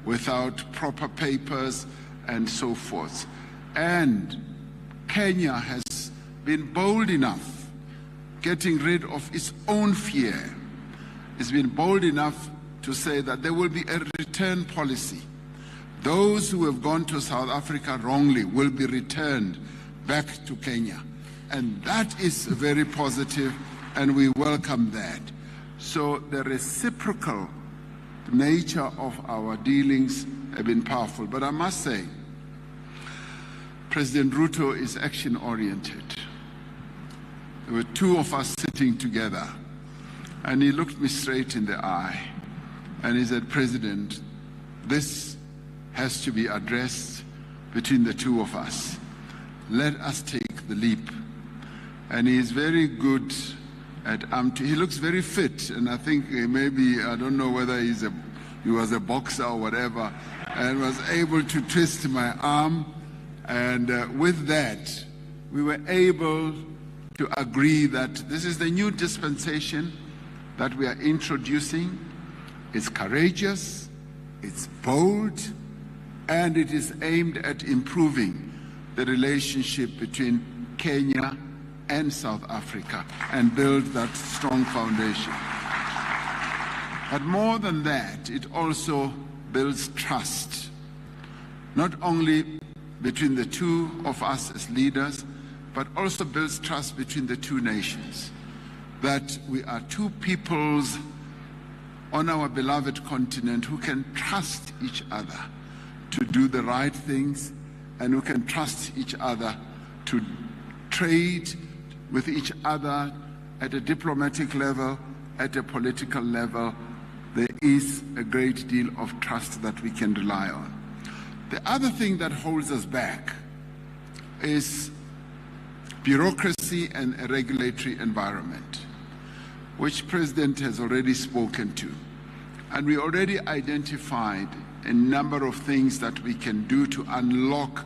without proper papers and so forth. And Kenya has been bold enough, getting rid of its own fear. It's been bold enough to say that there will be a return policy. Those who have gone to South Africa wrongly will be returned back to Kenya. And that is very positive, and we welcome that. So the reciprocal nature of our dealings have been powerful. But I must say, President Ruto is action-oriented. There were two of us sitting together, and he looked me straight in the eye, and he said, President, this has to be addressed between the two of us. Let us take the leap. And he is very good at he looks very fit, and I think maybe, I don't know whether he was a boxer or whatever, and was able to twist my arm. And with that, we were able to agree that this is the new dispensation that we are introducing. It's courageous, it's bold, and it is aimed at improving the relationship between Kenya and South Africa and build that strong foundation. But more than that, it also builds trust, not only between the two of us as leaders, but also builds trust between the two nations, that we are two peoples on our beloved continent who can trust each other to do the right things, and who can trust each other to trade with each other at a diplomatic level, at a political level. There is a great deal of trust that we can rely on. The other thing that holds us back is bureaucracy and a regulatory environment, which President has already spoken to. And we already identified a number of things that we can do to unlock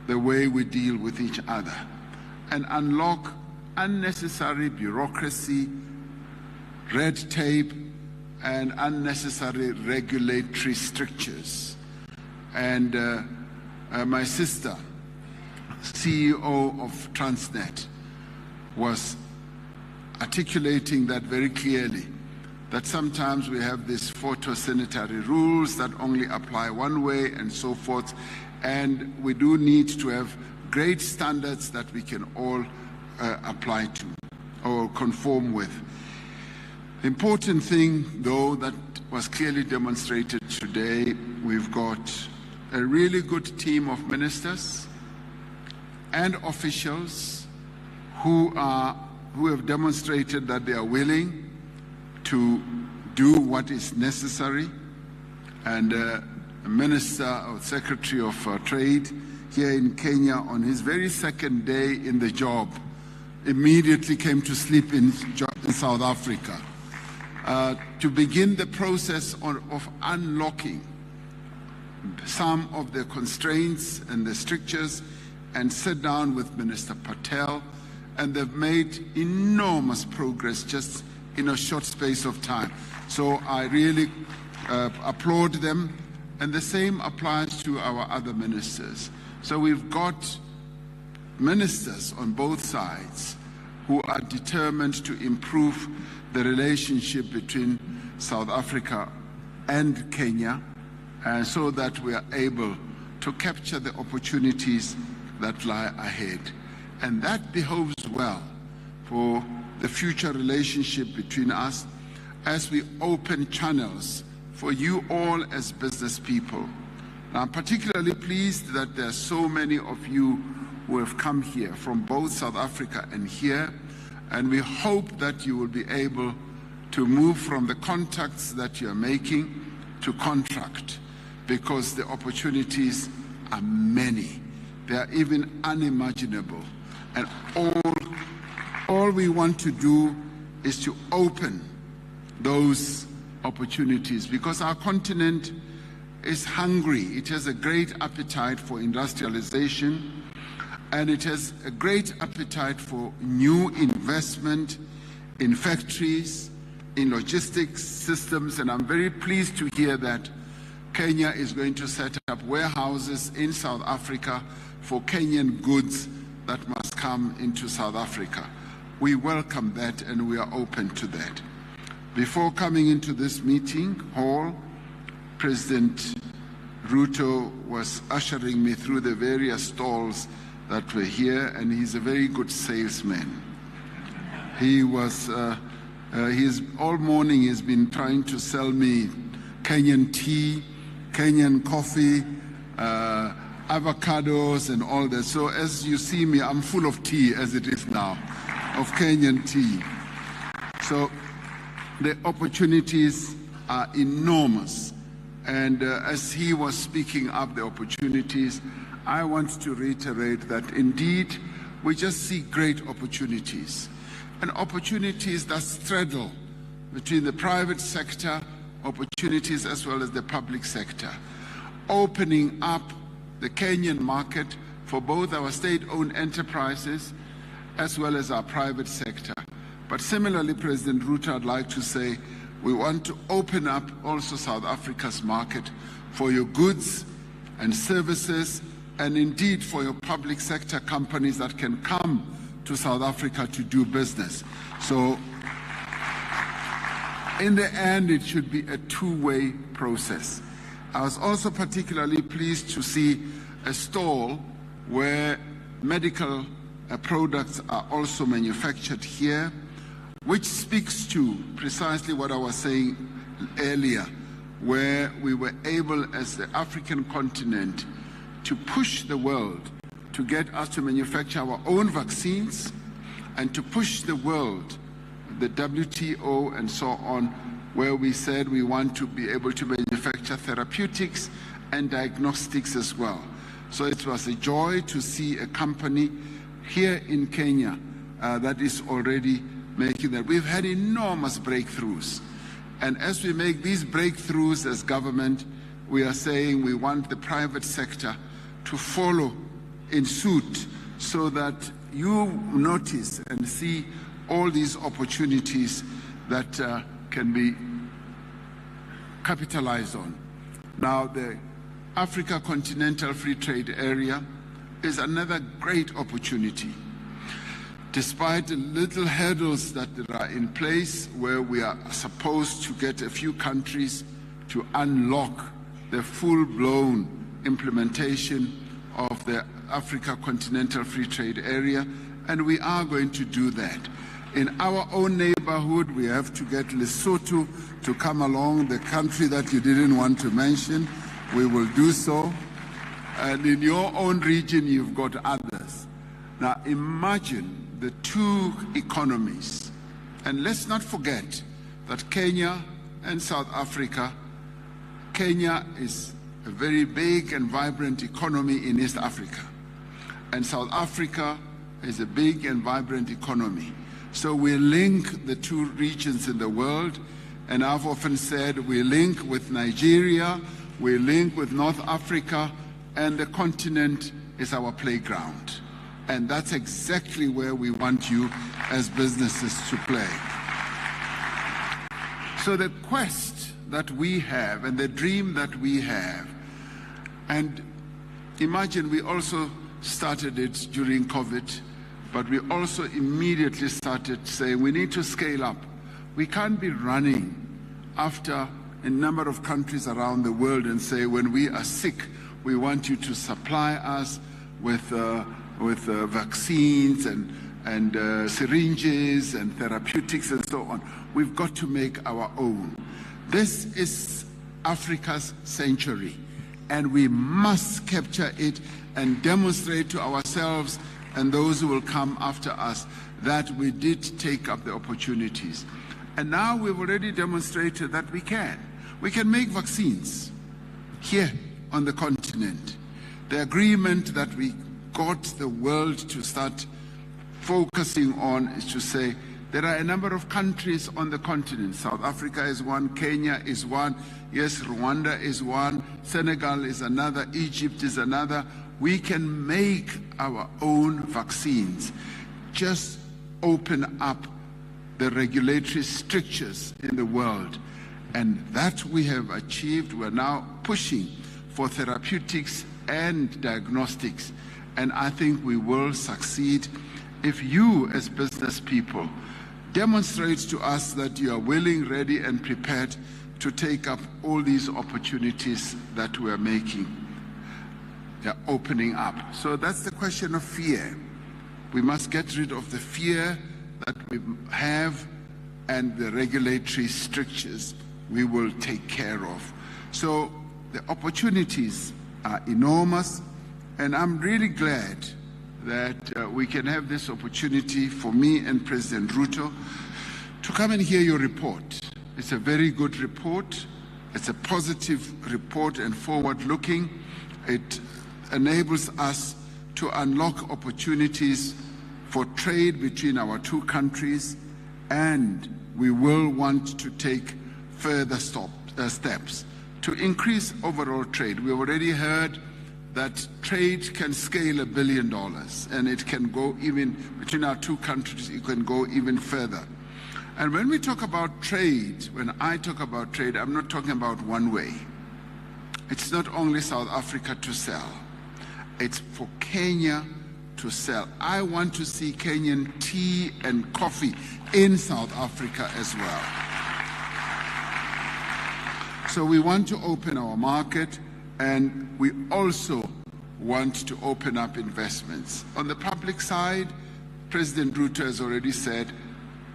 the way we deal with each other and unlock unnecessary bureaucracy, red tape, and unnecessary regulatory strictures. And my sister, CEO of Transnet, was articulating that very clearly, that sometimes we have these phytosanitary rules that only apply one way and so forth, and we do need to have great standards that we can all apply to or conform with. The important thing, though, that was clearly demonstrated today, we've got a really good team of ministers and officials who have demonstrated that they are willing to do what is necessary. And a Minister or Secretary of Trade here in Kenya, on his very second day in the job, immediately came to sleep in South Africa to begin the process of unlocking some of the constraints and the strictures, and sit down with Minister Patel, and they've made enormous progress just in a short space of time. So I really applaud them, and the same applies to our other ministers. So we've got ministers on both sides who are determined to improve the relationship between South Africa and Kenya, so that we are able to capture the opportunities that lie ahead. And that behoves well for the future relationship between us as we open channels for you all as business people. Now, I'm particularly pleased that there are so many of you who have come here from both South Africa and here, and we hope that you will be able to move from the contacts that you're making to contract, because the opportunities are many. They are even unimaginable. And all we want to do is to open those opportunities, because our continent is hungry. It has a great appetite for industrialization, and it has a great appetite for new investment in factories, in logistics systems, and I'm very pleased to hear that Kenya is going to set up warehouses in South Africa for Kenyan goods that must come into South Africa. We welcome that and we are open to that. Before coming into this meeting hall, President Ruto was ushering me through the various stalls that were here, and he's a very good salesman. All morning he's been trying to sell me Kenyan tea, Kenyan coffee, avocados and all that. So as you see me, I'm full of tea as it is now, of Kenyan tea. So the opportunities are enormous. And as he was speaking up the opportunities, I want to reiterate that indeed we just see great opportunities, and opportunities that straddle between the private sector opportunities as well as the public sector, opening up the Kenyan market for both our state-owned enterprises as well as our private sector. But similarly, President Ruto, I'd like to say we want to open up also South Africa's market for your goods and services, and indeed for your public sector companies that can come to South Africa to do business. So in the end, it should be a two-way process. I was also particularly pleased to see a stall where medical products are also manufactured here, which speaks to precisely what I was saying earlier, where we were able as the African continent to push the world to get us to manufacture our own vaccines, and to push the world, the WTO and so on, where we said we want to be able to manufacture therapeutics and diagnostics as well. So it was a joy to see a company here in Kenya that is already making that. We've had enormous breakthroughs. And as we make these breakthroughs as government, we are saying we want the private sector to follow in suit, so that you notice and see all these opportunities that can be capitalized on. Now, the Africa Continental Free Trade Area is another great opportunity. Despite the little hurdles that are in place, where we are supposed to get a few countries to unlock the full-blown implementation of the Africa Continental Free Trade Area, and we are going to do that. In our own neighborhood, we have to get Lesotho to come along, the country that you didn't want to mention. We will do so. And in your own region, you've got others. Now, imagine the two economies. And let's not forget that Kenya and South Africa, Kenya is a very big and vibrant economy in East Africa. And South Africa is a big and vibrant economy. So we link the two regions in the world, and I've often said we link with Nigeria, we link with North Africa, and the continent is our playground. And that's exactly where we want you as businesses to play. So the quest that we have and the dream that we have, and imagine we also started it during COVID, but we also immediately started saying we need to scale up. We can't be running after a number of countries around the world and say, when we are sick, we want you to supply us with vaccines syringes and therapeutics and so on. We've got to make our own. This is Africa's century, and we must capture it and demonstrate to ourselves and those who will come after us that we did take up the opportunities. And now we've already demonstrated that we can. We can make vaccines here on the continent. The agreement that we got the world to start focusing on is to say there are a number of countries on the continent. South Africa is one, Kenya is one, yes, Rwanda is one, Senegal is another, Egypt is another. We can make our own vaccines. Just open up the regulatory strictures in the world. And that we have achieved. We're now pushing for therapeutics and diagnostics. And I think we will succeed if you, as business people, demonstrate to us that you are willing, ready, and prepared to take up all these opportunities that we are making. They're opening up. So that's the question of fear. We must get rid of the fear that we have, and the regulatory strictures we will take care of. So the opportunities are enormous, and I'm really glad that we can have this opportunity for me and President Ruto to come and hear your report. It's a very good report. It's a positive report and forward-looking. It enables us to unlock opportunities for trade between our two countries, and we will want to take further steps to increase overall trade. We've already heard that trade can scale $1 billion, and it can go even, between our two countries, it can go even further. And when we talk about trade, when I talk about trade, I'm not talking about one way. It's not only South Africa to sell. It's for Kenya to sell. I want to see Kenyan tea and coffee in South Africa as well. So we want to open our market, and we also want to open up investments. On the public side, President Ruto has already said,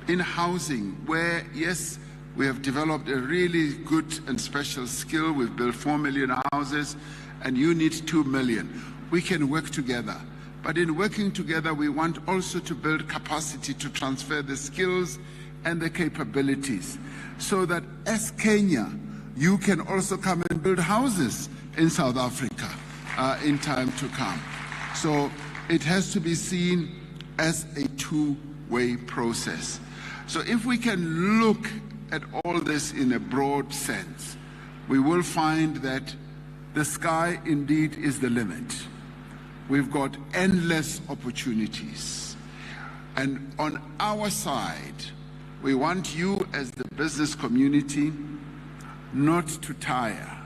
in housing, where, yes, we have developed a really good and special skill. We've built 4 million houses, and you need 2 million. We can work together. But in working together, we want also to build capacity to transfer the skills and the capabilities, so that as Kenya, you can also come and build houses in South Africa in time to come. So it has to be seen as a two-way process. So if we can look at all this in a broad sense, we will find that the sky indeed is the limit. We've got endless opportunities. And on our side, we want you as the business community not to tire,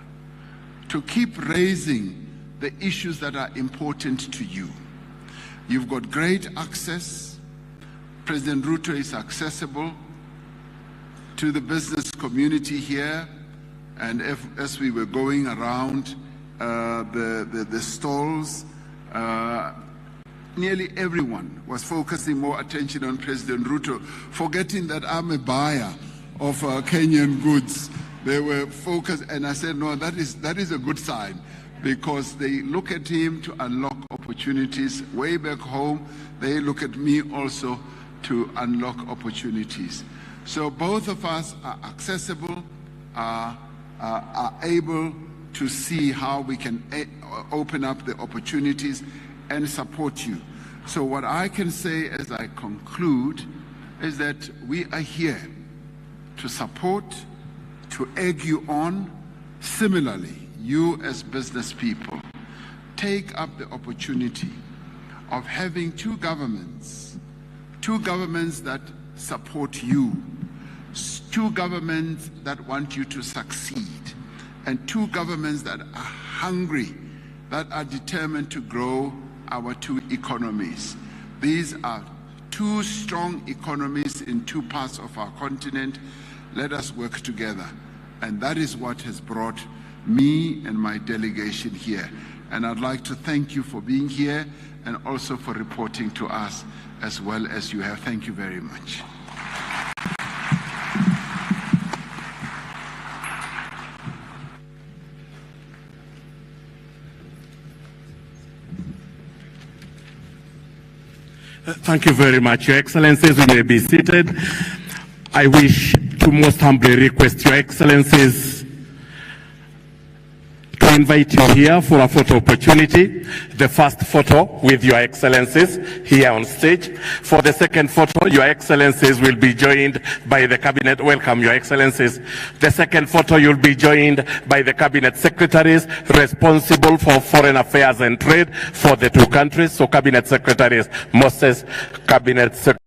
to keep raising the issues that are important to you. You've got great access. President Ruto is accessible to the business community here. And as we were going around the stalls, nearly everyone was focusing more attention on President Ruto, forgetting that I'm a buyer of Kenyan goods. They were focused, and I said, no, that is a good sign, because they look at him to unlock opportunities. Way back home, they look at me also to unlock opportunities. So both of us are accessible, are able to see how we can open up the opportunities and support you. So what I can say as I conclude is that we are here to support, to egg you on. Similarly, you as business people, take up the opportunity of having two governments that support you, two governments that want you to succeed, and two governments that are hungry, that are determined to grow our two economies. These are two strong economies in two parts of our continent. Let us work together. And that is what has brought me and my delegation here. And I'd like to thank you for being here and also for reporting to us as well as you have. Thank you very much. Thank you very much, Your Excellencies. You may be seated. I wish to most humbly request Your Excellencies to invite you here for a photo opportunity. The first photo with Your Excellencies here on stage. For the second photo, Your Excellencies will be joined by the Cabinet. Welcome, Your Excellencies. The second photo, you'll be joined by the Cabinet Secretaries responsible for foreign affairs and trade for the two countries. So Cabinet Secretaries Moses, Cabinet Secretary